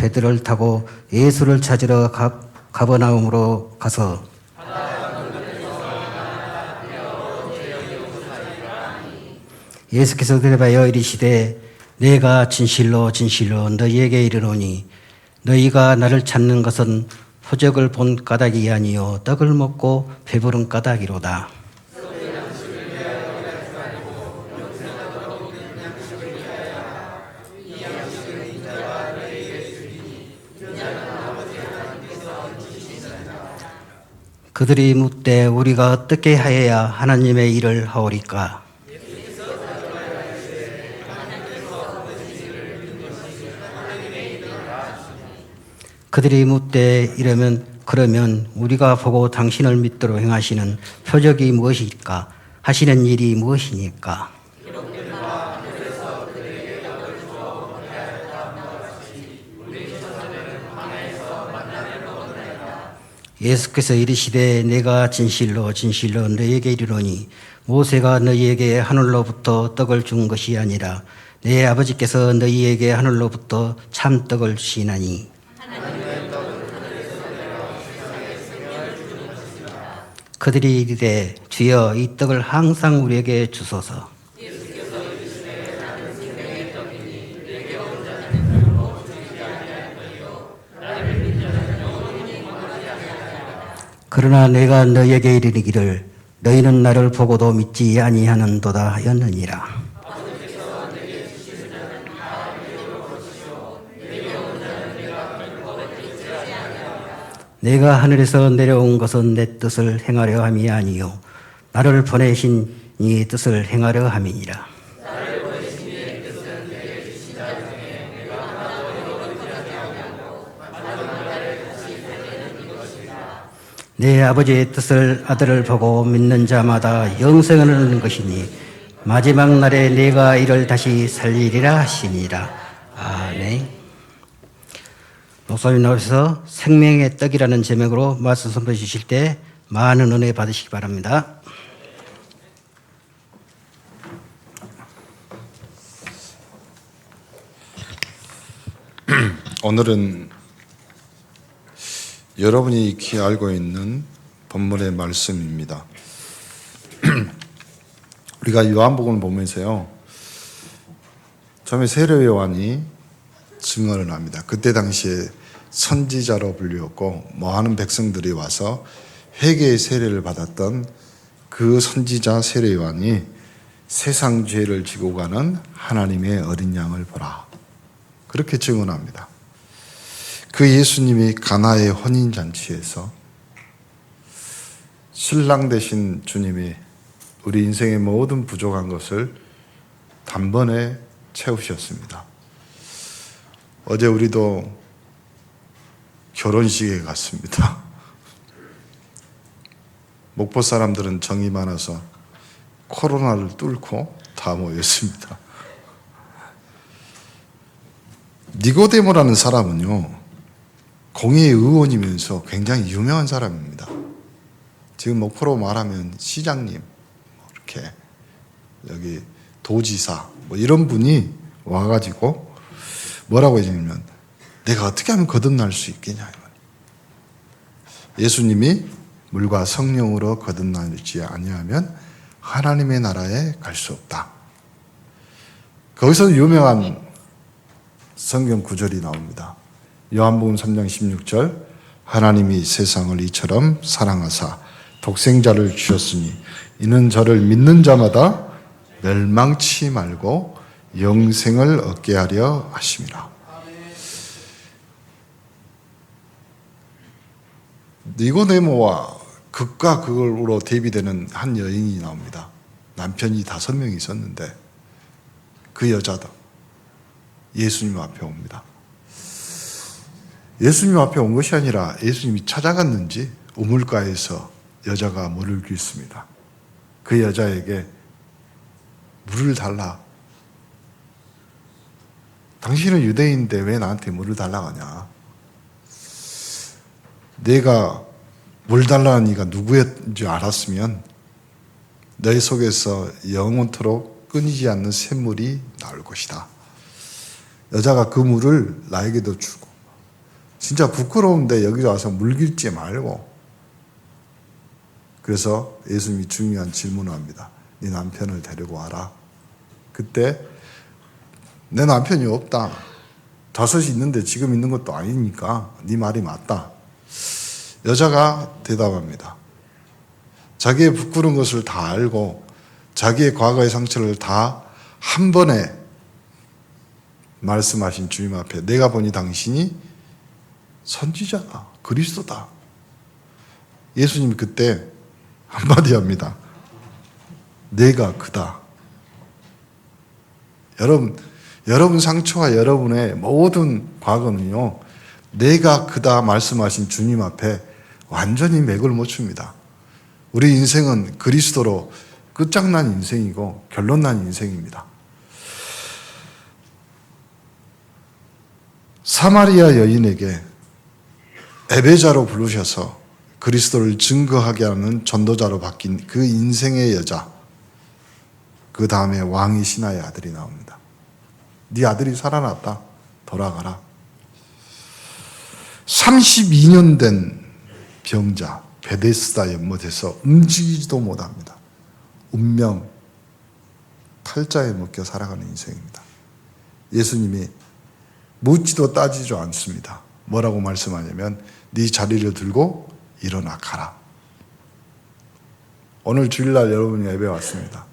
배들을 타고 예수를 찾으러 가버나움으로 가서 예수께서 대답하여 이르시되 내가 진실로 진실로 너희에게 이르노니 너희가 나를 찾는 것은 표적을 본 까닭이 아니요 떡을 먹고 배부른 까닭이로다. 그들이 묻되 우리가 어떻게 하여야 하나님의 일을 하오리까? 그들이 묻되 그러면 우리가 보고 당신을 믿도록 행하시는 표적이 무엇일까? 하시는 일이 무엇이니까? 예수께서 이르시되 내가 진실로 진실로 너희에게 이르노니 모세가 너희에게 하늘로부터 떡을 준 것이 아니라 내 아버지께서 너희에게 하늘로부터 참 떡을 주시나니 그들이 이르되 주여 이 떡을 항상 우리에게 주소서. 그러나 내가 너희에게 이르기를 너희는 나를 보고도 믿지 아니하는도다 하였느니라. 내가 하늘에서 내려온 것은 내 뜻을 행하려 함이 아니요 나를 보내신 이 뜻을 행하려 함이니라. 내 아버지의 뜻을 아들을 보고 믿는 자마다 영생을 얻는 것이니 마지막 날에 내가 이를 다시 살리리라 하시니라. 아멘. 목사님 나오셔서 생명의 떡이라는 제목으로 말씀 선포해 주실 때 많은 은혜 받으시기 바랍니다. 오늘은 여러분이 익히 알고 있는 본문의 말씀입니다. 우리가 요한복음을 보면서요, 처음에 세례 요한이 증언을 합니다. 그때 당시에 선지자로 불리웠고 많은 백성들이 와서 회개의 세례를 받았던 그 선지자 세례 요한이 세상 죄를 지고 가는 하나님의 어린 양을 보라, 그렇게 증언합니다. 그 예수님이 가나의 혼인잔치에서 신랑 되신 주님이 우리 인생의 모든 부족한 것을 단번에 채우셨습니다. 어제 우리도 결혼식에 갔습니다. 목포 사람들은 정이 많아서 코로나를 뚫고 다 모였습니다. 니고데모라는 사람은요, 공의 의원이면서 굉장히 유명한 사람입니다. 지금 목포로 말하면 시장님, 이렇게 여기 도지사 이런 분이 와가지고 뭐라고 해주냐면 내가 어떻게 하면 거듭날 수 있겠냐. 예수님이 물과 성령으로 거듭나지 아니하면 하나님의 나라에 갈 수 없다. 거기서 유명한 성경 구절이 나옵니다. 요한복음 3장 16절, 하나님이 세상을 이처럼 사랑하사 독생자를 주셨으니 이는 저를 믿는 자마다 멸망치 말고 영생을 얻게 하려 하심이라. 니고데모와 극과 극으로 대비되는 한 여인이 나옵니다. 남편이 5명 있었는데 그 여자도 예수님 앞에 옵니다. 예수님 앞에 온 것이 아니라 예수님이 찾아갔는지 우물가에서 여자가 물을 깃습니다. 그 여자에게 물을 달라. 당신은 유대인인데 왜 나한테 물을 달라고 하냐. 내가 물 달라는 이가 누구였는지 알았으면 너희 속에서 영원토록 끊이지 않는 샘물이 나올 것이다. 여자가 그 물을 나에게도 주고 진짜 부끄러운데 여기 와서 물길지 말고. 그래서 예수님이 중요한 질문을 합니다. 네 남편을 데리고 와라. 그때 내 남편이 없다. 5이 있는데 지금 있는 것도 아니니까 네 말이 맞다. 여자가 대답합니다. 자기의 부끄러운 것을 다 알고 자기의 과거의 상처를 다 한 번에 말씀하신 주님 앞에 내가 보니 당신이 선지자다. 그리스도다. 예수님이 그때 한마디 합니다. 내가 그다. 여러분 상처와 여러분의 모든 과거는요, 내가 그다 말씀하신 주님 앞에 완전히 맥을 못 춥니다. 우리 인생은 그리스도로 끝장난 인생이고 결론난 인생입니다. 사마리아 여인에게 에베자로 부르셔서 그리스도를 증거하게 하는 전도자로 바뀐 그 인생의 여자, 그 다음에 왕이 신하의 아들이 나옵니다. 네 아들이 살아났다. 돌아가라. 32년 된 병자 베데스다 연못에서 움직이지도 못합니다. 운명 팔자에 묶여 살아가는 인생입니다. 예수님이 묻지도 따지지도 않습니다. 뭐라고 말씀하냐면 네 자리를 들고 일어나 가라. 오늘 주일날 여러분이 예배 왔습니다.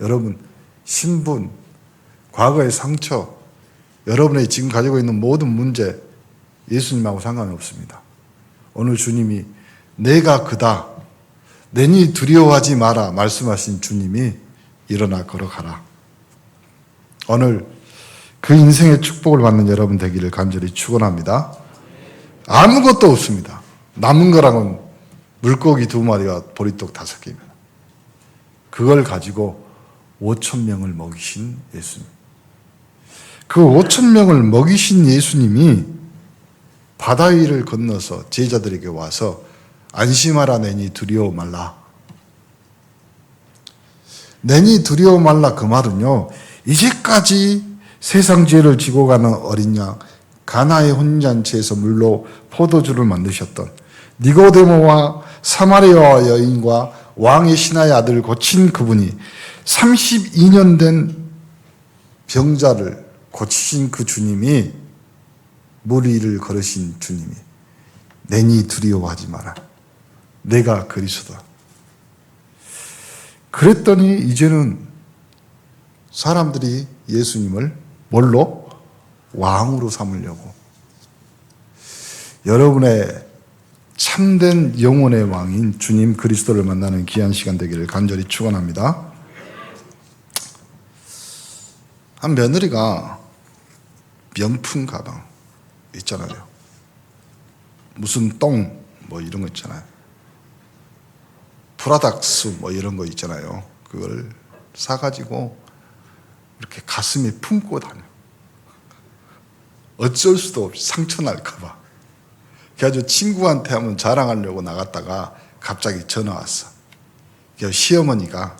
여러분 신분, 과거의 상처, 여러분의 지금 가지고 있는 모든 문제 예수님하고 상관이 없습니다. 오늘 주님이 내가 그다. 내니 두려워하지 마라 말씀하신 주님이 일어나 걸어가라. 오늘 그 인생의 축복을 받는 여러분 되기를 간절히 축원합니다. 아무것도 없습니다. 남은 거랑은 물고기 2마리와 보리떡 5개입니다. 그걸 가지고 5,000명을 먹이신 예수님. 그 5,000명을 먹이신 예수님이 바다 위를 건너서 제자들에게 와서 안심하라 내니 두려워 말라. 내니 두려워 말라 그 말은요, 이제까지 세상 죄를 지고 가는 어린 양 가나의 혼잔치에서 물로 포도주를 만드셨던 니고데모와 사마리아 여인과 왕의 신하의 아들을 고친 그분이 32년 된 병자를 고치신 그 주님이 물 위를 걸으신 주님이 내니 두려워하지 마라. 내가 그리스도다. 그랬더니 이제는 사람들이 예수님을 뭘로? 왕으로 삼으려고. 여러분의 참된 영혼의 왕인 주님 그리스도를 만나는 귀한 시간 되기를 간절히 축원합니다. 한 며느리가 명품 가방 있잖아요. 무슨 똥 뭐 이런 거 있잖아요. 프라닥스 뭐 이런 거 있잖아요. 그걸 사가지고 이렇게 가슴에 품고 다녀. 어쩔 수도 없이 상처 날까봐. 그래가지고 친구한테 한번 자랑하려고 나갔다가 갑자기 전화 왔어. 그래서 시어머니가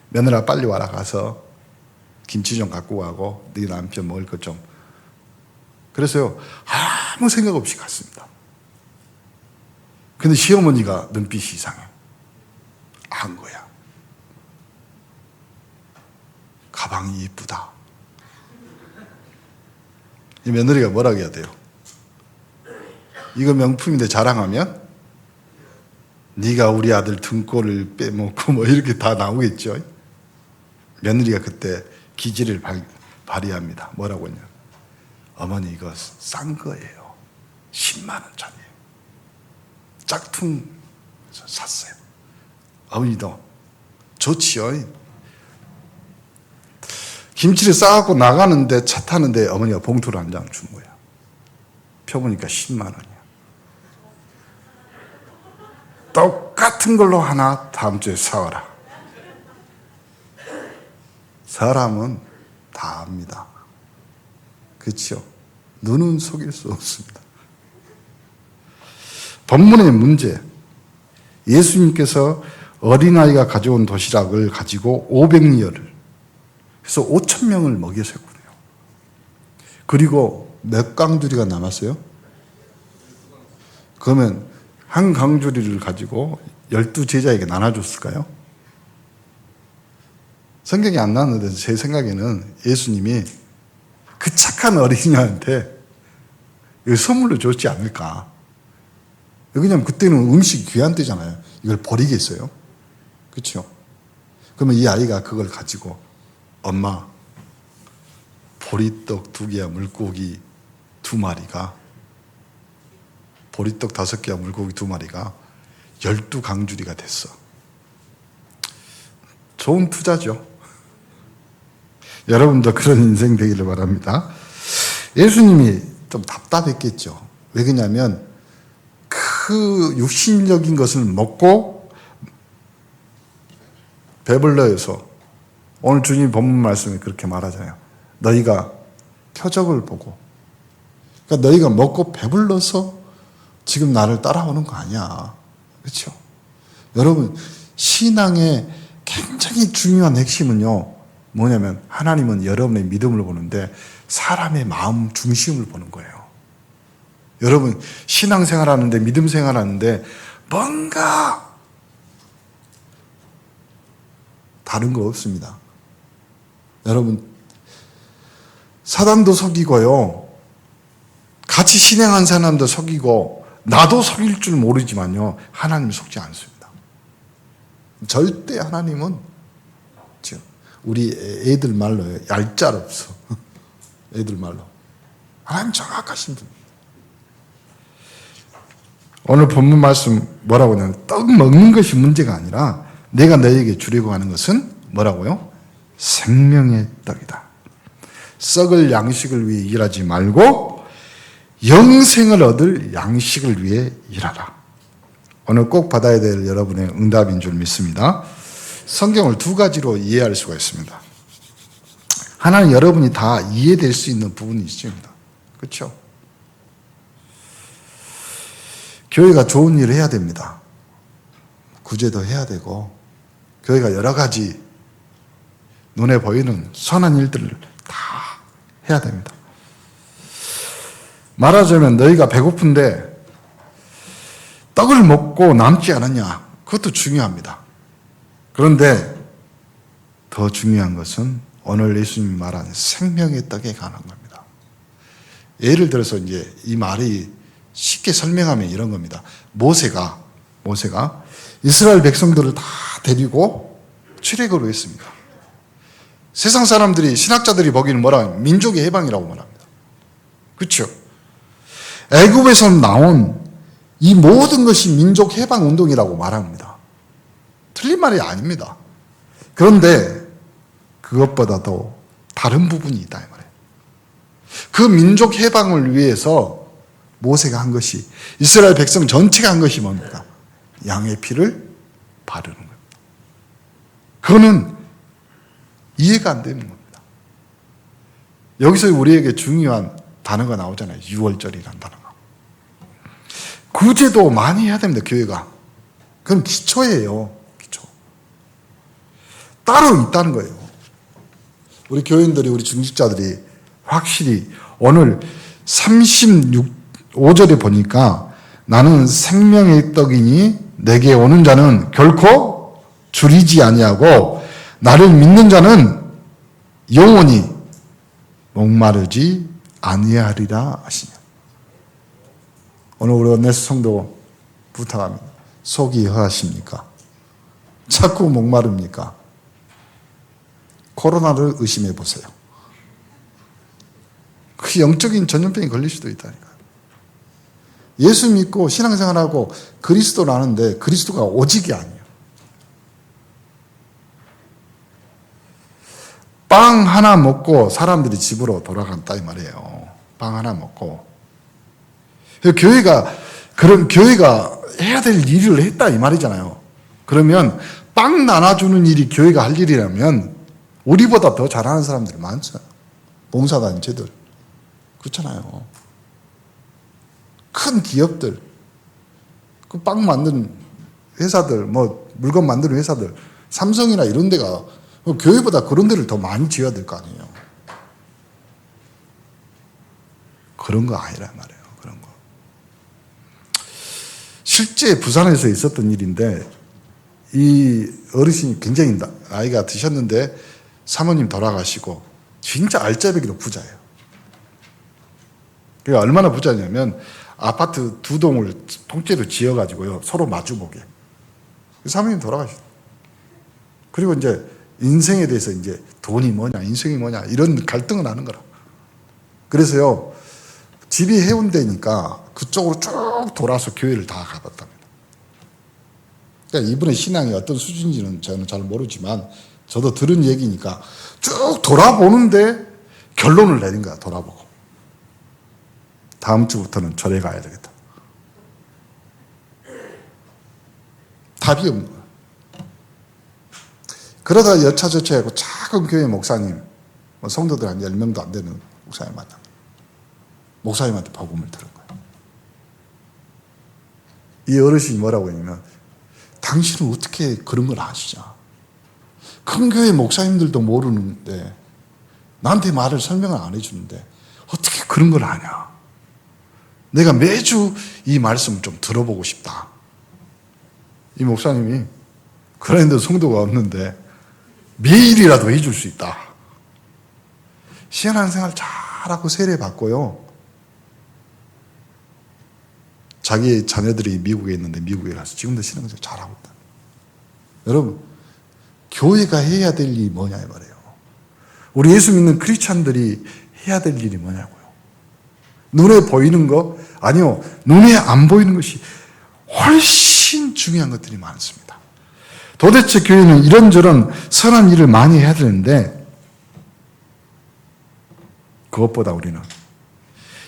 며느라 빨리 와라 가서 김치 좀 갖고 가고 네 남편 먹을 것 좀. 그래서요 아무 생각 없이 갔습니다. 근데 시어머니가 눈빛이 이상해. 한 거야. 가방이 이쁘다. 이 며느리가 뭐라고 해야 돼요? 이거 명품인데 자랑하면 네가 우리 아들 등골을 빼먹고 뭐 이렇게 다 나오겠죠. 며느리가 그때 기지를 발휘합니다. 뭐라고 했냐? 어머니 이거 싼 거예요. 10만 원짜리예요. 짝퉁 샀어요. 어머니도 좋지요. 김치를 싸갖고 나가는데 차 타는데 어머니가 봉투를 한 장 준 거야. 펴보니까 10만 원이야. 똑같은 걸로 하나 다음 주에 사와라. 사람은 다 압니다. 그렇죠? 눈은 속일 수 없습니다. 본문의 문제, 예수님께서 어린아이가 가져온 도시락을 가지고 500리얼을 그래서 5,000명을 먹이셨군요. 그리고 몇 강두리가 남았어요? 그러면 한 강주리를 가지고 12제자에게 나눠줬을까요? 성경이 안 나왔는데 제 생각에는 예수님이 그 착한 어린이한테 선물로 줬지 않을까. 왜냐하면 그때는 음식이 귀한 때잖아요. 이걸 버리겠어요? 그렇죠? 그러면 이 아이가 그걸 가지고 엄마 보리떡 2개와 물고기 2마리가 보리떡 5개와 물고기 2마리가 12강주리가 됐어. 좋은 투자죠. 여러분도 그런 인생 되기를 바랍니다. 예수님이 좀 답답했겠죠. 왜 그러냐면 그 육신적인 것을 먹고 배불러해서 오늘 주님 본문 말씀에 그렇게 말하잖아요. 너희가 표적을 보고 그러니까 너희가 먹고 배불러서 지금 나를 따라오는 거 아니야. 그렇죠? 여러분 신앙의 굉장히 중요한 핵심은요. 뭐냐면 하나님은 여러분의 믿음을 보는데 사람의 마음 중심을 보는 거예요. 여러분 신앙생활 하는데 믿음 생활 하는데 뭔가 다른 거 없습니다. 여러분 사단도 속이고요. 같이 신앙한 사람도 속이고 나도 속일 줄 모르지만요. 하나님 속지 않습니다. 절대 하나님은 우리 애들 말로요. 얄짤 없어. 애들 말로. 하나님 정확하신 분. 오늘 본문 말씀 뭐라고 하냐면 떡 먹는 것이 문제가 아니라 내가 너에게 주려고 하는 것은 뭐라고요? 생명의 떡이다. 썩을 양식을 위해 일하지 말고 영생을 얻을 양식을 위해 일하라. 오늘 꼭 받아야 될 여러분의 응답인 줄 믿습니다. 성경을 2가지로 이해할 수가 있습니다. 하나는 여러분이 다 이해될 수 있는 부분이 있습니다. 그렇죠? 교회가 좋은 일을 해야 됩니다. 구제도 해야 되고 교회가 여러 가지 눈에 보이는 선한 일들을 다 해야 됩니다. 말하자면 너희가 배고픈데 떡을 먹고 남지 않았냐? 그것도 중요합니다. 그런데 더 중요한 것은 오늘 예수님이 말한 생명의 떡에 관한 겁니다. 예를 들어서 이제 이 말이 쉽게 설명하면 이런 겁니다. 모세가 이스라엘 백성들을 다 데리고 출애굽을 했습니다. 세상 사람들이 신학자들이 보기에는 뭐라 하면 민족의 해방이라고 말합니다. 그렇죠? 애굽에서 나온 이 모든 것이 민족 해방 운동이라고 말합니다. 틀린 말이 아닙니다. 그런데 그것보다도 다른 부분이 있다 이 말이에요. 그 민족 해방을 위해서 모세가 한 것이 이스라엘 백성 전체가 한 것이 뭡니까? 양의 피를 바르는 겁니다. 그거는 이해가 안 되는 겁니다. 여기서 우리에게 중요한 단어가 나오잖아요. 유월절이라는 단어가. 구제도 많이 해야 됩니다. 교회가. 그건 기초예요. 기초. 따로 있다는 거예요. 우리 교인들이 우리 중직자들이 확실히 오늘 35절에 보니까 나는 생명의 떡이니 내게 오는 자는 결코 줄이지 아니하고 나를 믿는 자는 영원히 목마르지 아니하리라 하시냐. 오늘 우리 원내스 성도 부탁합니다. 속이 허하십니까? 자꾸 목마릅니까? 코로나를 의심해 보세요. 그 영적인 전염병이 걸릴 수도 있다니까요. 예수 믿고 신앙생활하고 그리스도를 아는데 그리스도가 오직이 아니에요. 빵 하나 먹고 사람들이 집으로 돌아간다 이 말이에요. 빵 하나 먹고. 교회가 해야 될 일을 했다 이 말이잖아요. 그러면 빵 나눠주는 일이 교회가 할 일이라면 우리보다 더 잘하는 사람들이 많죠. 봉사단체들. 그렇잖아요. 큰 기업들, 그 빵 만드는 회사들, 뭐 물건 만드는 회사들, 삼성이나 이런 데가 교회보다 그런 데를 더 많이 지어야 될 거 아니에요. 그런 거 아니란 말이에요. 그런 거. 실제 부산에서 있었던 일인데 이 어르신이 굉장히 나이가 드셨는데 사모님 돌아가시고 진짜 알짜배기로 부자예요. 그러니까 얼마나 부자냐면 아파트 2동을 통째로 지어가지고요 서로 마주보게. 사모님 돌아가셨어요. 그리고 이제 인생에 대해서 이제 돈이 뭐냐, 인생이 뭐냐 이런 갈등을 하는 거라. 그래서요 집이 해운대니까 그쪽으로 쭉 돌아서 교회를 다 가봤답니다. 그러니까 이분의 신앙이 어떤 수준인지는 저는 잘 모르지만 저도 들은 얘기니까 쭉 돌아보는데 결론을 내린 거야. 돌아보고 다음 주부터는 절에 가야 되겠다. 답이 없는 거야. 그러다 여차저차하고 작은 교회 목사님, 성도들 한 10명도 안 되는 목사님 만나. 목사님한테 복음을 들은 거예요. 이 어르신이 뭐라고 했냐면 당신은 어떻게 그런 걸 아시냐. 큰 교회 목사님들도 모르는데 나한테 말을 설명을 안 해주는데 어떻게 그런 걸 아냐. 내가 매주 이 말씀을 좀 들어보고 싶다. 이 목사님이 그런데 성도가 없는데 매일이라도 해줄 수 있다. 신앙생활 잘하고 세례받고요. 자기 자녀들이 미국에 있는데 미국에 가서 지금도 신앙생활 잘하고 있다. 여러분 교회가 해야 될 일이 뭐냐 이 말이에요. 우리 예수 믿는 크리스찬들이 해야 될 일이 뭐냐고요. 눈에 보이는 거? 아니요. 눈에 안 보이는 것이 훨씬 중요한 것들이 많습니다. 도대체 교회는 이런저런 선한 일을 많이 해야 되는데 그것보다 우리는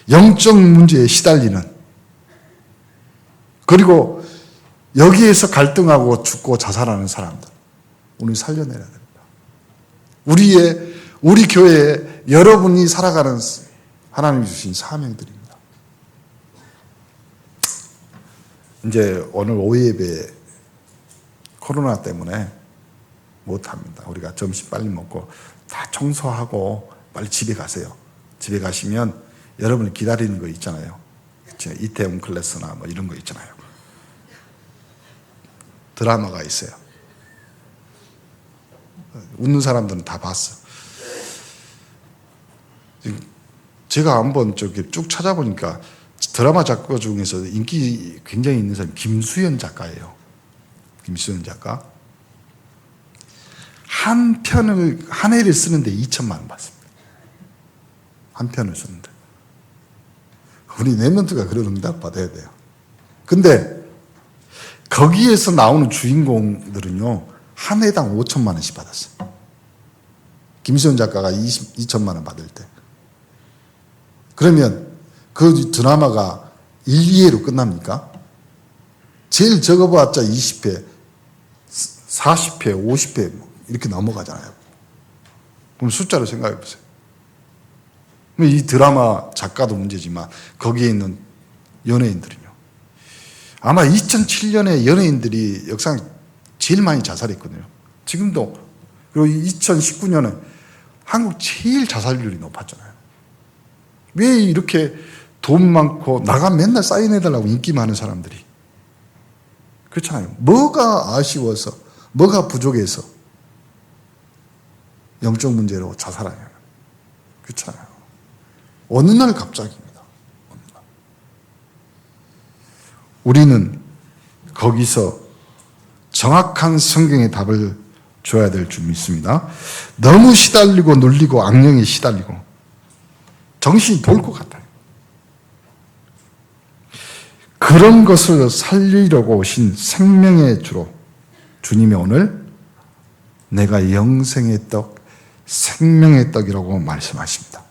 영적 문제에 시달리는 그리고 여기에서 갈등하고 죽고 자살하는 사람들 우리 살려내야 됩니다. 우리 교회에 여러분이 살아가는 하나님이 주신 사명들입니다. 이제 오늘 오후 예배 코로나 때문에 못합니다. 우리가 점심 빨리 먹고 다 청소하고 빨리 집에 가세요. 집에 가시면 여러분이 기다리는 거 있잖아요. 그렇죠? 이태원 클래스나 뭐 이런 거 있잖아요. 드라마가 있어요. 웃는 사람들은 다 봤어. 제가 한번 저기 쭉 찾아보니까 드라마 작가 중에서 인기 굉장히 있는 사람이 김수현 작가예요. 김수현 작가. 한 해를 쓰는데 2천만 원 받습니다. 한 편을 쓰는데. 우리 랩런트가 그런 응답 받아야 돼요. 근데 거기에서 나오는 주인공들은요, 한 해당 5천만 원씩 받았어요. 김수현 작가가 2천만 원 받을 때. 그러면 그 드라마가 1, 2회로 끝납니까? 제일 적어봤자 20회, 40회, 50회 이렇게 넘어가잖아요. 그럼 숫자로 생각해 보세요. 이 드라마 작가도 문제지만 거기에 있는 연예인들은요. 아마 2007년에 연예인들이 역사상 제일 많이 자살했거든요. 지금도. 그리고 2019년에 한국 제일 자살률이 높았잖아요. 왜 이렇게 돈 많고 나가 맨날 사인해달라고 인기 많은 사람들이. 그렇잖아요. 뭐가 아쉬워서, 뭐가 부족해서 영적 문제로 자살하냐면. 그렇잖아요. 어느 날 갑자기입니다. 어느 날. 우리는 거기서 정확한 성경의 답을 줘야 될 줄 믿습니다. 너무 시달리고 눌리고 악령에 시달리고 정신이 돌 것 같아요. 그런 것을 살리려고 오신 생명의 주로 주님이 오늘 내가 영생의 떡, 생명의 떡이라고 말씀하십니다.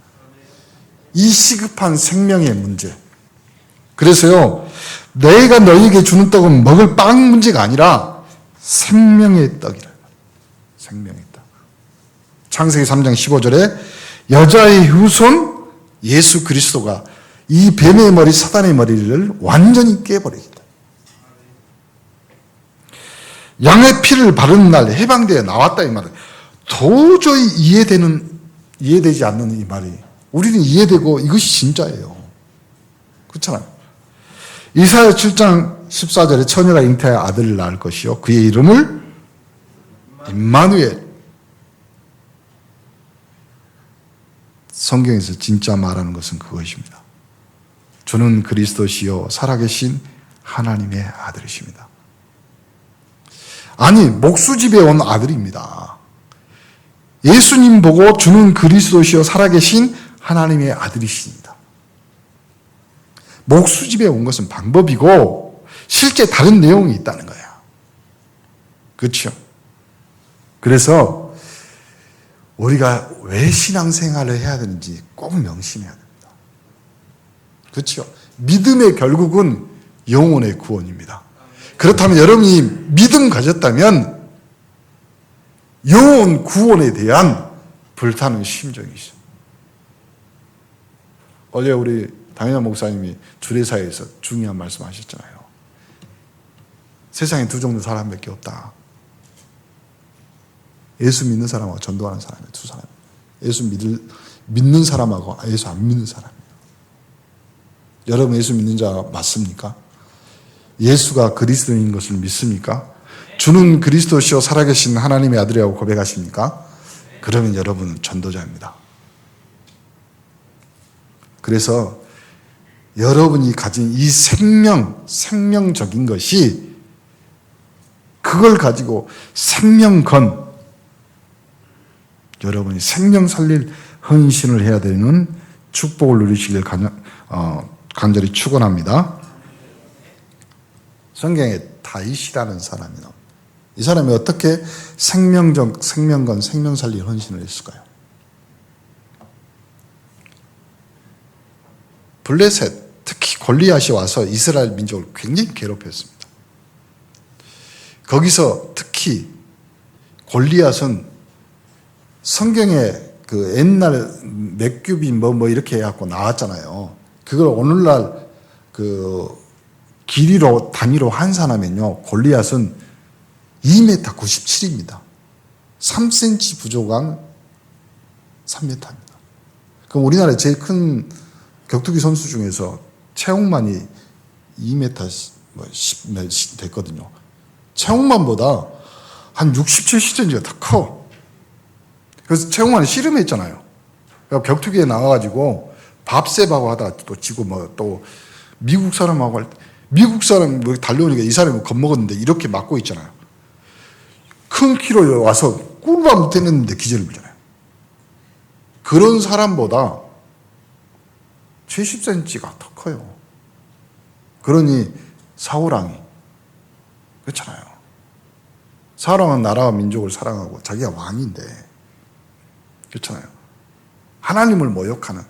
이 시급한 생명의 문제. 그래서요, 내가 너희에게 주는 떡은 먹을 빵 문제가 아니라 생명의 떡이라. 생명의 떡. 창세기 3장 15절에 여자의 후손 예수 그리스도가 이 뱀의 머리, 사단의 머리를 완전히 깨버리겠다. 양의 피를 바르는 날 해방되어 나왔다 이 말은 도저히 이해되지 않는 이 말이 우리는 이해되고 이것이 진짜예요. 그렇잖아요. 이사야 7장 14절에 처녀가 잉태하여 아들을 낳을 것이요 그의 이름을 임마누엘. 성경에서 진짜 말하는 것은 그것입니다. 주는 그리스도시요 살아계신 하나님의 아들이십니다. 아니, 목수집에 온 아들입니다. 예수님 보고 주는 그리스도시요 살아계신 하나님의 아들이십니다. 목수집에 온 것은 방법이고 실제 다른 내용이 있다는 거예요. 그렇죠? 그래서 우리가 왜 신앙생활을 해야 되는지 꼭 명심해야 됩니다. 그렇죠? 믿음의 결국은 영혼의 구원입니다. 그렇다면 여러분이 믿음 가졌다면 영혼 구원에 대한 불타는 심정이 있어요. 어제 우리 당연한 목사님이 주례사에서 중요한 말씀 하셨잖아요. 세상에 두 종류 사람밖에 없다. 예수 믿는 사람하고 전도하는 사람이 두 사람. 예수 믿는 사람하고 예수 안 믿는 사람이에요. 여러분 예수 믿는 자 맞습니까? 예수가 그리스도인 것을 믿습니까? 주는 그리스도시요 살아계신 하나님의 아들이라고 고백하십니까? 그러면 여러분은 전도자입니다. 그래서 여러분이 가진 이 생명적인 것이 그걸 가지고 생명건 여러분이 생명 살릴 헌신을 해야 되는 축복을 누리시길 간절히 축원합니다. 성경에 다윗이라는 사람이 나옵니다. 이 사람이 어떻게 생명건, 생명 살릴 헌신을 했을까요? 블레셋, 특히 골리앗이 와서 이스라엘 민족을 굉장히 괴롭혔습니다. 거기서 특히 골리앗은 성경에 그 옛날 맥규빈 뭐 이렇게 해갖고 나왔잖아요. 그걸 오늘날 그 길이로 단위로 환산하면요. 골리앗은 2m 97입니다. 3cm 부족한 3m입니다. 그럼 우리나라에 제일 큰 격투기 선수 중에서 최홍만이 2m 10 됐거든요. 최홍만보다 한 60, 70cm가 더 커. 그래서 최홍만이 씨름했잖아요. 격투기에 나와가지고 밥셉하고 하다가 또 지고 뭐 또 미국 사람하고 할 때 미국 사람 뭐 달려오니까 이 사람이 겁먹었는데 이렇게 맞고 있잖아요. 큰 키로 와서 꿀밤 못했는데 기절을 빌잖아요. 그런 사람보다 70cm가 더 커요. 그러니 사울왕이 그렇잖아요. 사울왕은 나라와 민족을 사랑하고 자기가 왕인데 그렇잖아요. 하나님을 모욕하는.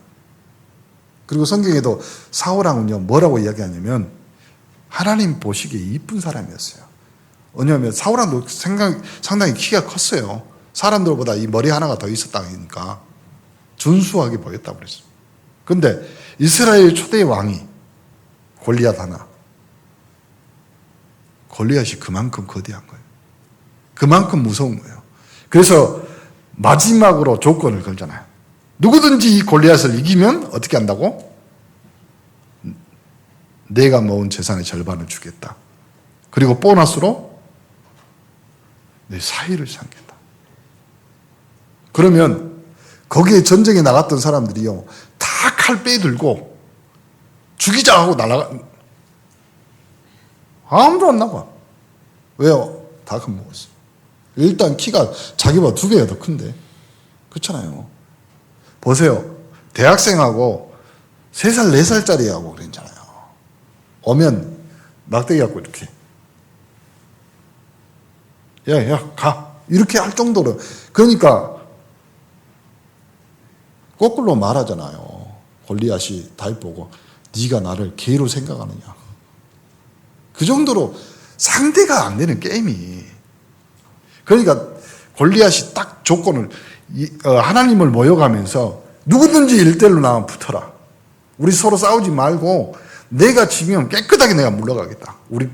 그리고 성경에도 사울왕은요 뭐라고 이야기하냐면 하나님 보시기에 이쁜 사람이었어요. 왜냐하면 사울왕도 상당히 키가 컸어요. 사람들보다 이 머리 하나가 더 있었다니까 준수하게 보였다고 그랬어요. 그런데 이스라엘 초대 왕이 골리앗 하나. 골리앗이 그만큼 거대한 거예요. 그만큼 무서운 거예요. 그래서 마지막으로 조건을 걸잖아요. 누구든지 이 골리앗을 이기면 어떻게 한다고? 내가 모은 재산의 절반을 주겠다. 그리고 보너스로 내 사위를 삼겠다. 그러면 거기에 전쟁에 나갔던 사람들이요 다 칼 빼들고 죽이자 하고 날아가. 아무도 안 나가. 왜요? 다 겁먹었어. 일단 키가 자기보다 2배가 더 큰데. 그렇잖아요. 보세요. 대학생하고 3살, 4살짜리하고 그랬잖아요. 오면 막대기 갖고 이렇게. 야, 가. 이렇게 할 정도로. 그러니까 거꾸로 말하잖아요. 골리앗이 다윗 보고 네가 나를 개로 생각하느냐. 그 정도로 상대가 안 되는 게임이. 그러니까 골리앗이 딱 조건을 하나님을 모여가면서 누구든지 1대1로 나만 붙어라. 우리 서로 싸우지 말고 내가 지면 깨끗하게 내가 물러가겠다. 우리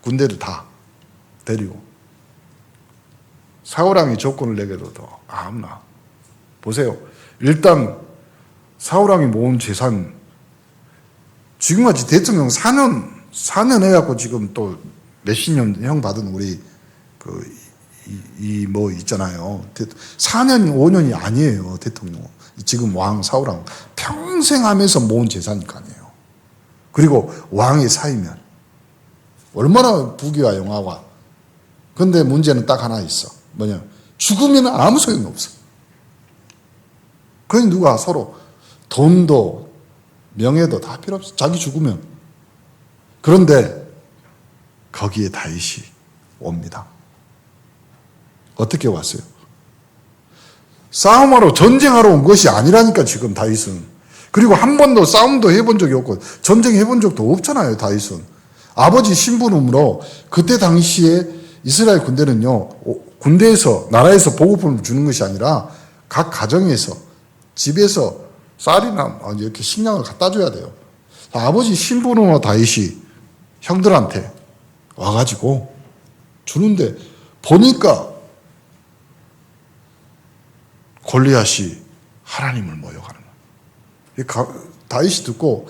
군대를 다 데리고. 사울왕이 조건을 내게도 더 아무나. 보세요. 일단 사울왕이 모은 재산 지금같이 대통령 사는 4년 해갖고 지금 또 몇십 년형 받은 우리 뭐 있잖아요. 4년, 5년이 아니에요, 대통령. 지금 왕, 사울왕. 평생 하면서 모은 재산일 거 아니에요. 그리고 왕의 사이면. 얼마나 부귀와 영화가. 근데 문제는 딱 하나 있어. 뭐냐. 죽으면 아무 소용이 없어. 그러니 누가 서로 돈도 명예도 다 필요 없어. 자기 죽으면. 그런데 거기에 다윗이 옵니다. 어떻게 왔어요? 싸움하러 전쟁하러 온 것이 아니라니까 지금 다윗은. 그리고 한 번도 싸움도 해본 적이 없고 전쟁해본 적도 없잖아요, 다윗은. 아버지 신부름으로 그때 당시에 이스라엘 군대는요, 군대에서 나라에서 보급품을 주는 것이 아니라 각 가정에서 집에서 쌀이나 이렇게 식량을 갖다 줘야 돼요. 아버지 신부름으로 다윗이 형들한테 와가지고 주는데 보니까 골리앗이 하나님을 모욕하는 거예요. 다윗이 듣고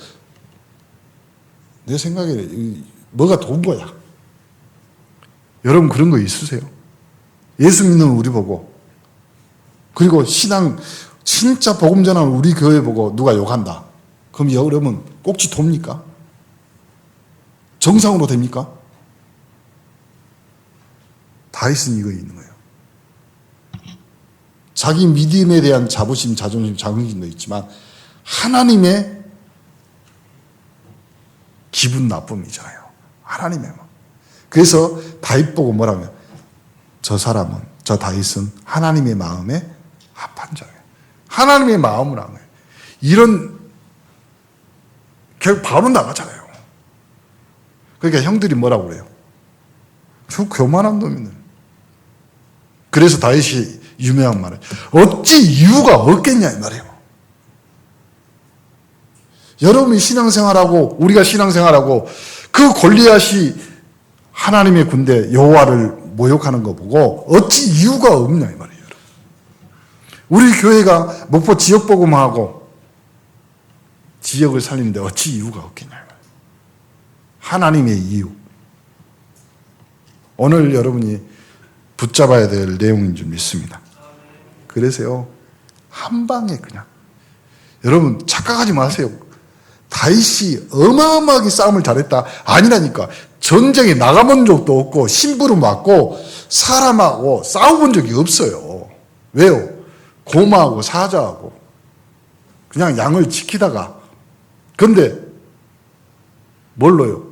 내 생각에 뭐가 돈 거야. 여러분 그런 거 있으세요? 예수 믿는 우리 보고 그리고 신앙 진짜 복음 전하는 우리 교회 보고 누가 욕한다. 그럼 여러분 꼭지 돕니까? 정상으로 됩니까? 다윗은 이거 있는 거예요. 자기 믿음에 대한 자부심, 자존심, 자긍심도 있지만 하나님의 기분 나쁨이잖아요. 하나님의 마음. 그래서 다윗 보고 뭐라면 저 사람은, 저 다윗은 하나님의 마음에 합한 자예요. 하나님의 마음을 한 거예요. 이런 결국 바로 나가잖아요. 그러니까 형들이 뭐라고 그래요? 저 교만한 놈이네. 그래서 다윗이 유명한 말을 어찌 이유가 없겠냐 이 말이에요. 여러분이 신앙생활하고 우리가 신앙생활하고 그 골리앗이 하나님의 군대 여호와를 모욕하는 거 보고 어찌 이유가 없냐 이 말이에요. 우리 교회가 목포 지역 복음하고 지역을 살리는데 어찌 이유가 없겠냐 이 말이에요. 하나님의 이유. 오늘 여러분이 붙잡아야 될 내용인 줄 믿습니다. 그래서요, 한 방에 그냥. 여러분, 착각하지 마세요. 다윗이 어마어마하게 싸움을 잘했다. 아니라니까. 전쟁에 나가본 적도 없고, 심부름 맞고, 사람하고 싸워본 적이 없어요. 왜요? 고마하고 사자하고. 그냥 양을 지키다가. 근데, 뭘로요?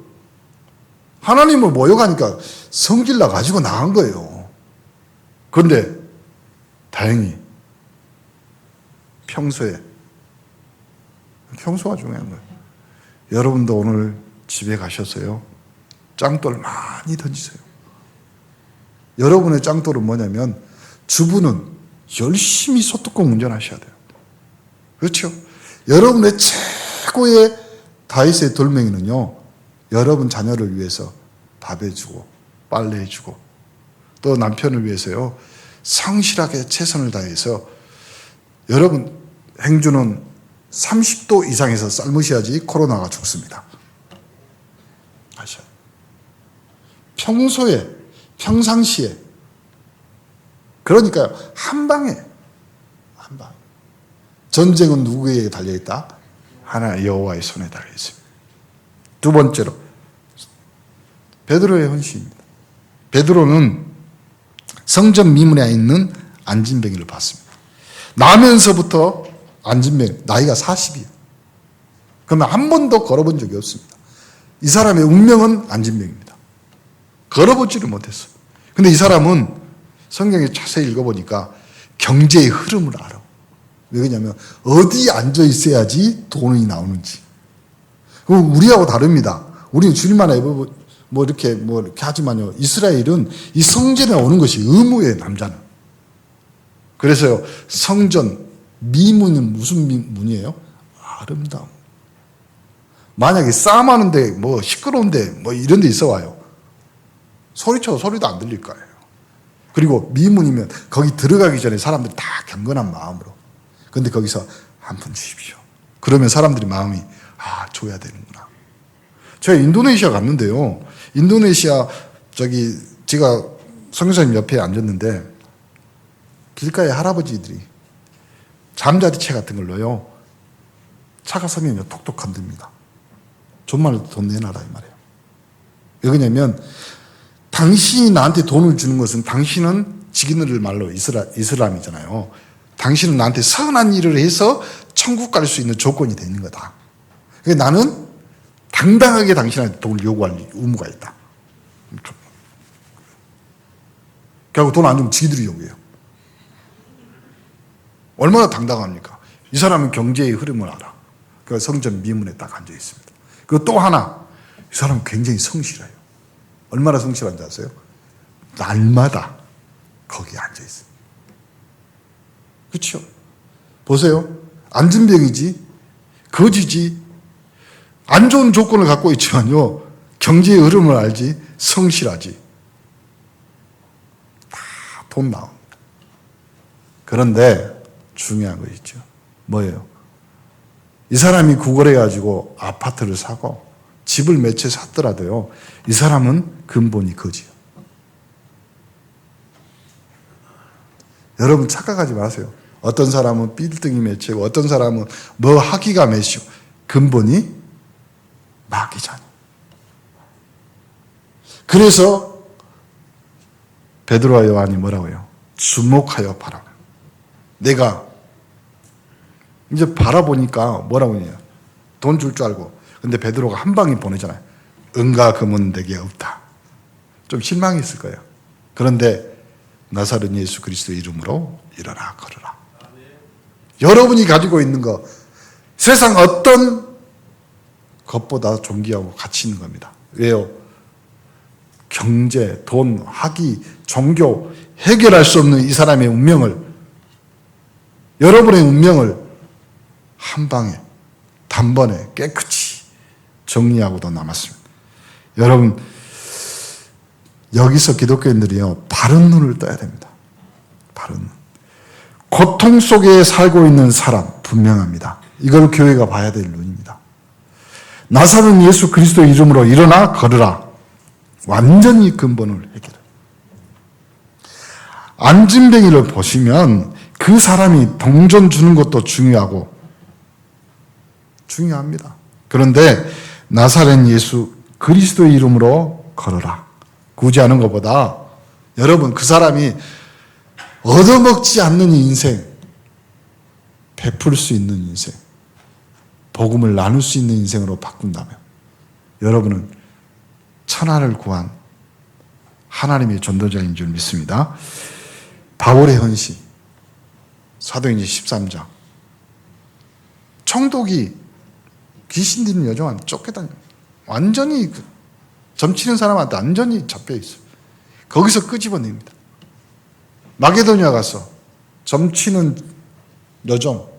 하나님을 모욕하니까 성질나 가지고 나간 거예요. 그런데 다행히 평소가 중요한 거예요. 여러분도 오늘 집에 가셔서요, 짱돌 많이 던지세요. 여러분의 짱돌은 뭐냐면 주부는 열심히 소뚜껑 운전하셔야 돼요. 그렇죠? 여러분의 최고의 다윗의 돌멩이는요, 여러분 자녀를 위해서 밥 해주고 빨래 해주고 또 남편을 위해서요 성실하게 최선을 다해서 여러분 행주는 30도 이상에서 삶으셔야지 코로나가 죽습니다. 아셔. 평소에 평상시에 그러니까요 한 방에 전쟁은 누구에게 달려있다? 하나님 여호와의 손에 달려있습니다. 두 번째로 베드로의 헌신입니다. 베드로는 성전 미문에 있는 안진뱅이를 봤습니다. 나면서부터 안진뱅이 나이가 40이에요. 그러면 한 번도 걸어본 적이 없습니다. 이 사람의 운명은 안진뱅입니다. 걸어보지를 못했어요. 근데 이 사람은 성경에 자세히 읽어보니까 경제의 흐름을 알아. 왜냐하면 어디 앉아 있어야지 돈이 나오는지. 우리하고 다릅니다. 우리는 주일만 이렇게 하지만요. 이스라엘은 이 성전에 오는 것이 의무예요, 남자는. 그래서요, 성전, 미문은 무슨 문이에요? 아름다움. 만약에 싸움하는데, 시끄러운데, 이런 데 있어 와요. 소리쳐도 소리도 안 들릴 거예요. 그리고 미문이면 거기 들어가기 전에 사람들이 다 경건한 마음으로. 근데 거기서 한 푼 주십시오. 그러면 사람들이 마음이, 줘야 되는구나. 제가 인도네시아 갔는데요. 인도네시아 제가 선교사님 옆에 앉았는데 길가에 할아버지들이 잠자리채 같은 걸로요. 차가 서면요 톡톡 건듭니다. 정말 돈 내놔라 이 말이에요. 왜 그러냐면 당신이 나한테 돈을 주는 것은 당신은 지기너를 말로 이슬람이잖아요. 당신은 나한테 선한 일을 해서 천국 갈 수 있는 조건이 되는 거다. 그러니까 나는 당당하게 당신한테 돈을 요구할 의무가 있다. 결국 돈 안 주면 지들이 요구해요. 얼마나 당당합니까? 이 사람은 경제의 흐름을 알아. 그 성전 미문에 딱 앉아 있습니다. 그리고 또 하나, 이 사람은 굉장히 성실해요. 얼마나 성실한지 아세요? 날마다 거기에 앉아 있어요. 그렇죠? 보세요. 안진병이지, 거지지, 안 좋은 조건을 갖고 있지만요, 경제의 흐름을 알지, 성실하지. 다 돈 나옵니다. 그런데 중요한 거 있죠. 뭐예요? 이 사람이 구걸해가지고 아파트를 사고 집을 몇 채 샀더라도요, 이 사람은 근본이 거지요. 여러분 착각하지 마세요. 어떤 사람은 빌딩이 몇 채고 어떤 사람은 뭐 학위가 몇이고 근본이 마귀잖아요. 그래서 베드로와 요한이 뭐라고 해요? 주목하여 바라. 내가 이제 바라보니까 뭐라고 해요? 돈 줄 줄 알고. 근데 베드로가 한 방에 보내잖아요. 은과 금은 내게 없다. 좀 실망했을 거예요. 그런데 나사렛 예수 그리스도의 이름으로 일어나 걸어라. 여러분이 가지고 있는 거 세상 어떤 것보다 존귀하고 가치 있는 겁니다. 왜요? 경제, 돈, 학위, 종교 해결할 수 없는 이 사람의 운명을, 여러분의 운명을 한 방에 단번에 깨끗이 정리하고도 남았습니다. 여러분 여기서 기독교인들이요 바른 눈을 떠야 됩니다. 바른 눈. 고통 속에 살고 있는 사람 분명합니다. 이걸 교회가 봐야 될 눈입니다. 나사렛 예수 그리스도의 이름으로 일어나 걸으라. 완전히 근본을 해결해. 안진뱅이를 보시면 그 사람이 동전 주는 것도 중요합니다. 그런데 나사렛 예수 그리스도의 이름으로 걸어라. 굳이 하는 것보다 여러분 그 사람이 얻어먹지 않는 인생, 베풀 수 있는 인생, 복음을 나눌 수 있는 인생으로 바꾼다면 여러분은 천하를 구한 하나님의 전도자인 줄 믿습니다. 바울의 헌신, 사도행전 13장. 청독이 귀신 들린 여종한테 쫓겨다녀. 완전히 점치는 사람한테 완전히 잡혀있어요. 거기서 끄집어냅니다. 마게도니아 가서 점치는 여종,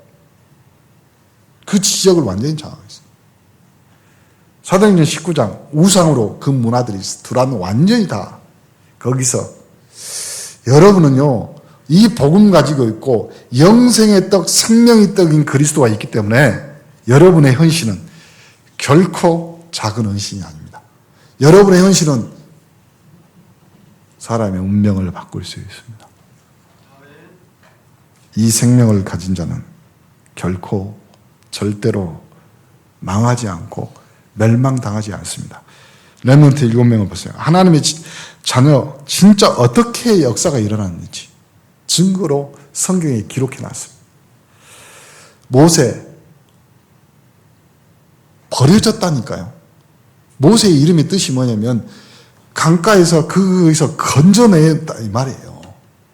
그 지적을 완전히 장악했어요. 사도행전 19장 우상으로 그 문화들이 두란 완전히 다 거기서. 여러분은요 이 복음 가지고 있고 영생의 떡, 생명의 떡인 그리스도가 있기 때문에 여러분의 헌신은 결코 작은 헌신이 아닙니다. 여러분의 헌신은 사람의 운명을 바꿀 수 있습니다. 이 생명을 가진 자는 결코 절대로 망하지 않고 멸망당하지 않습니다. 렘넌트 7명을 보세요. 하나님의 자녀 진짜 어떻게 역사가 일어났는지 증거로 성경에 기록해 놨습니다. 모세 버려졌다니까요. 모세의 이름의 뜻이 뭐냐면 강가에서 거기서 건져냈다 이 말이에요.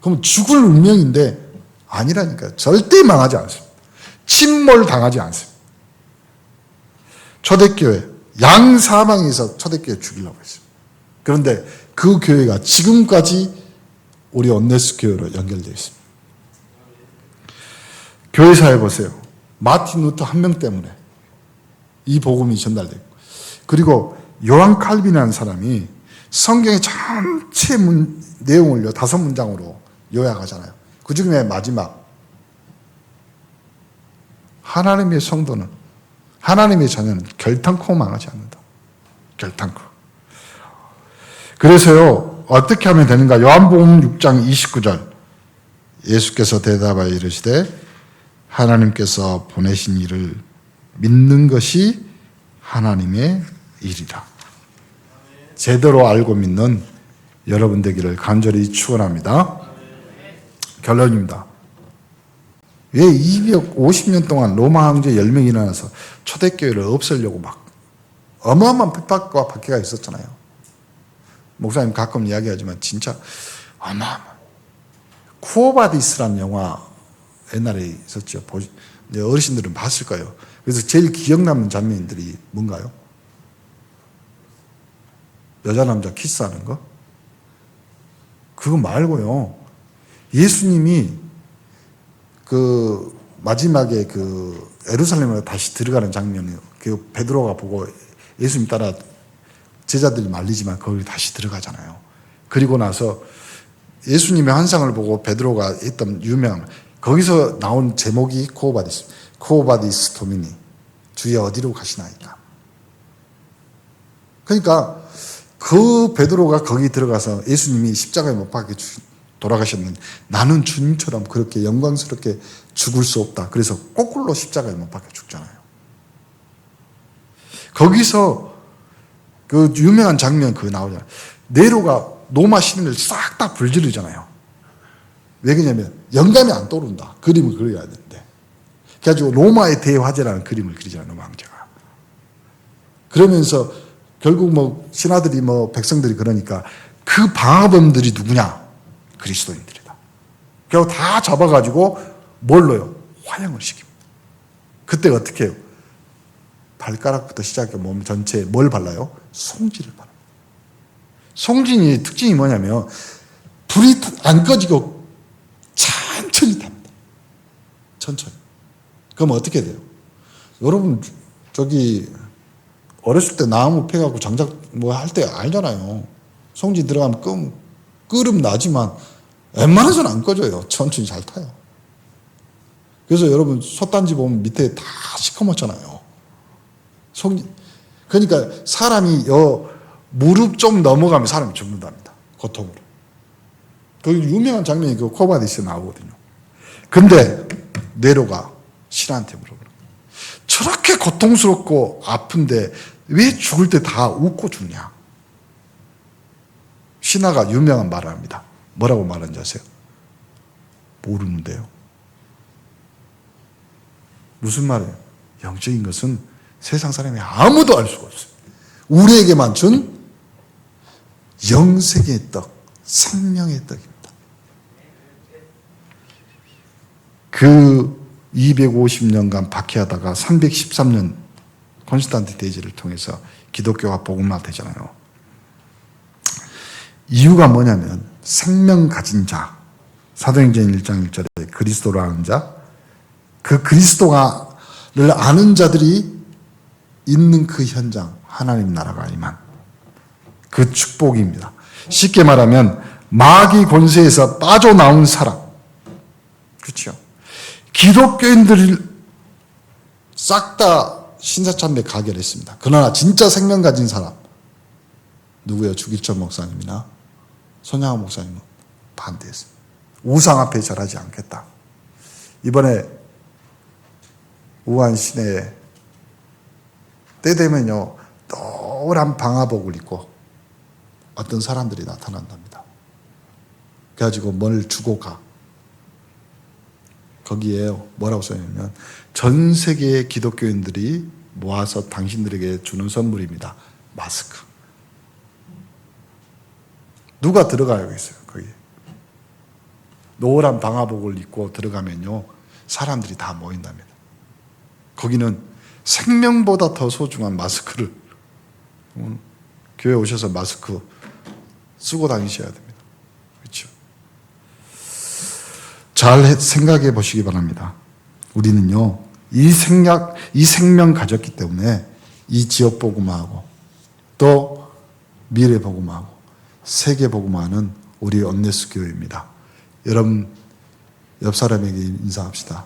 그럼 죽을 운명인데 아니라니까요. 절대 망하지 않습니다. 침몰당하지 않습니다. 초대교회 양사방에서 초대교회 죽이려고 했습니다. 그런데 그 교회가 지금까지 우리 온네스 교회로 연결되어 있습니다. 교회사에 보세요. 마틴 루터 한 명 때문에 이 복음이 전달되고, 그리고 요한 칼빈이라는 사람이 성경의 전체 내용을 5문장으로 요약하잖아요. 그 중에 마지막 하나님의 성도는, 하나님의 자녀는 결탄코 망하지 않는다. 결단코. 그래서요, 어떻게 하면 되는가? 요한복음 6장 29절. 예수께서 대답하여 이르시되 하나님께서 보내신 이를 믿는 것이 하나님의 일이라. 제대로 알고 믿는 여러분 되기를 간절히 축원합니다. 결론입니다. 왜 250년 동안 로마 황제 10명이 일어나서 초대교회를 없애려고 막 어마어마한 핍박과 박해가 있었잖아요. 목사님 가끔 이야기하지만 진짜 어마어마한. 쿠오바디스라는 영화 옛날에 있었죠. 어르신들은 봤을 거예요. 그래서 제일 기억 남는 장면들이 뭔가요? 여자 남자 키스하는 거? 그거 말고요. 예수님이 그 마지막에 그 예루살렘으로 다시 들어가는 장면이요. 그 베드로가 보고 예수님 따라 제자들이 말리지만 거기 다시 들어가잖아요. 그리고 나서 예수님의 환상을 보고 베드로가 했던 유명한 거기서 나온 제목이 코오바디스 도미니 주의 어디로 가시나이까. 그러니까 그 베드로가 거기 들어가서 예수님이 십자가에 못 박혀 돌아가셨는데 나는 주님처럼 그렇게 영광스럽게 죽을 수 없다. 그래서 거꾸로 십자가에 못 박혀 죽잖아요. 거기서 그 유명한 장면 그거 나오잖아요. 네로가 로마 시민을 싹 다 불지르잖아요. 왜 그러냐면 영감이 안 떠오른다. 그림을 그려야 되는데. 그래가지고 로마의 대화제라는 그림을 그리잖아요. 로마 황제가. 그러면서 결국 뭐 신하들이 뭐 백성들이 그러니까 그 방화범들이 누구냐? 그리스도인들이다. 그리고 다 잡아가지고 뭘로요? 화형을 시킵니다. 그때 어떻게 해요? 발가락부터 시작해 몸 전체에 뭘 발라요? 송지를 발라요. 송진이 특징이 뭐냐면 불이 안 꺼지고 천천히 탑니다. 천천히. 그럼 어떻게 돼요? 여러분 저기 어렸을 때 나무 패갖고 장작 뭐 할 때 알잖아요. 송진 들어가면 끓음 나지만 웬만해서는 안 꺼져요. 천천히 잘 타요. 그래서 여러분 솥단지 보면 밑에 다 시커멓잖아요. 그러니까 사람이 무릎 좀 넘어가면 사람이 죽는답니다. 고통으로. 그 유명한 장면이 그 코바디스에 나오거든요. 근데 네로가 신하한테 물어보는 거예요. 저렇게 고통스럽고 아픈데 왜 죽을 때 다 웃고 죽냐? 신하가 유명한 말을 합니다. 뭐라고 말하는지 아세요? 모르는데요. 무슨 말이에요? 영적인 것은 세상 사람이 아무도 알 수가 없어요. 우리에게만 준 영생의 떡, 생명의 떡입니다. 그 250년간 박해하다가 313년 콘스탄티 대제를 통해서 기독교가 복음화되잖아요. 이유가 뭐냐면 생명 가진 자, 사도행전 1장 1절에 그리스도를 아는 자, 그 그리스도를 아는 자들이 있는 그 현장, 하나님 나라가 임한 그 축복입니다. 쉽게 말하면 마귀 권세에서 빠져나온 사람. 그렇죠? 기독교인들을 싹 다 신사참배 가결했습니다. 그러나 진짜 생명 가진 사람 누구예요? 주기철 목사님이나 손양호 목사님은 반대했습니다. 우상 앞에 절하지 않겠다. 이번에 우한 시내에 때 되면요 노란 방화복을 입고 어떤 사람들이 나타난답니다. 그래가지고 뭘 주고 가. 거기에 뭐라고 써있냐면 전 세계의 기독교인들이 모아서 당신들에게 주는 선물입니다. 마스크. 누가 들어가야겠어요, 거기. 노란 방화복을 입고 들어가면요, 사람들이 다 모인답니다. 거기는 생명보다 더 소중한 마스크를, 교회 오셔서 마스크 쓰고 다니셔야 됩니다. 그렇죠? 잘 생각해 보시기 바랍니다. 우리는요, 이 생명 가졌기 때문에 이 지역 복음화하고 또 미래 복음화하고 세계 복음화는 우리 언네스 교회입니다. 여러분 옆 사람에게 인사합시다.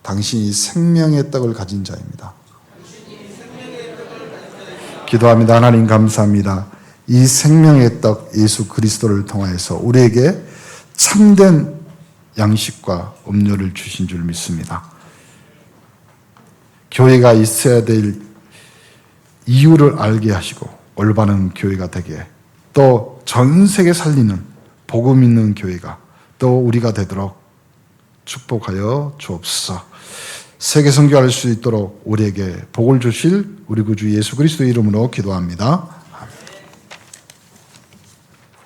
당신이 생명의 떡을 가진 자입니다. 기도합니다. 하나님 감사합니다. 이 생명의 떡 예수 그리스도를 통하여서 우리에게 참된 양식과 음료를 주신 줄 믿습니다. 교회가 있어야 될 이유를 알게 하시고 올바른 교회가 되게, 또 전 세계 살리는 복음 있는 교회가 또 우리가 되도록 축복하여 주옵소서. 세계 선교할 수 있도록 우리에게 복을 주실 우리 구주 예수 그리스도 이름으로 기도합니다.